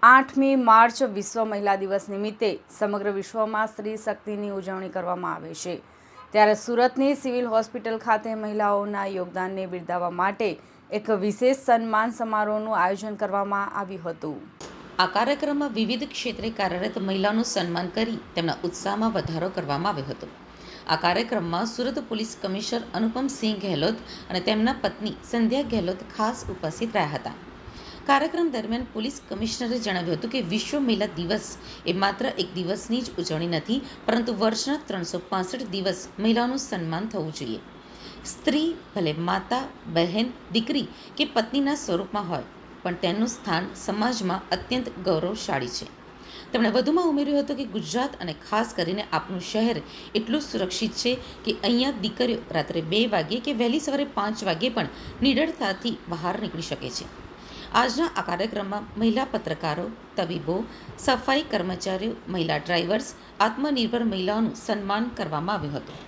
8મી March વિશ્વ મહિલા દિવસ નિમિત્તે સમગ્ર વિશ્વમાં સ્ત્રી શક્તિની ઉજવણી કરવામાં આવે છે, ત્યારે સુરતની સિવિલ હોસ્પિટલ ખાતે મહિલાઓના યોગદાનને બિરદાવવા માટે એક વિશેષ સન્માન સમારોહનું આયોજન કરવામાં આવ્યું હતું. આ કાર્યક્રમમાં વિવિધ ક્ષેત્રે કાર્યરત મહિલાઓનું સન્માન કરી તેમના ઉત્સાહમાં વધારો કરવામાં આવ્યો હતો. આ કાર્યક્રમમાં સુરત પોલીસ કમિશનર અનુપમસિંહ ગેહલોત અને તેમના પત્ની સંધ્યા ગેહલોત ખાસ ઉપસ્થિત રહ્યા હતા. કાર્યક્રમ દરમિયાન પોલીસ કમિશનરે જણાવ્યું હતું કે વિશ્વ મહિલા દિવસ એ માત્ર એક દિવસની જ ઉજવણી નથી, પરંતુ વર્ષના 365 દિવસ મહિલાઓનું સન્માન થવું જોઈએ. સ્ત્રી ભલે માતા, બહેન, દીકરી કે પત્નીના સ્વરૂપમાં હોય, પણ તેનું સ્થાન સમાજમાં અત્યંત ગૌરવશાળી છે. તેમણે વધુમાં ઉમેર્યું હતું કે ગુજરાત અને ખાસ કરીને આપણું શહેર એટલું સુરક્ષિત છે કે અહીંયા દીકરીઓ રાત્રે 2 વાગ્યે કે વહેલી સવારે 5 વાગ્યે પણ નિડરતાથી બહાર નીકળી શકે છે. આજના આ કાર્યક્રમમાં મહિલા પત્રકારો, તબીબો, સફાઈ કર્મચારીઓ, મહિલા ડ્રાઈવર્સ, આત્મનિર્ભર મહિલાઓનું સન્માન કરવામાં આવ્યું હતું.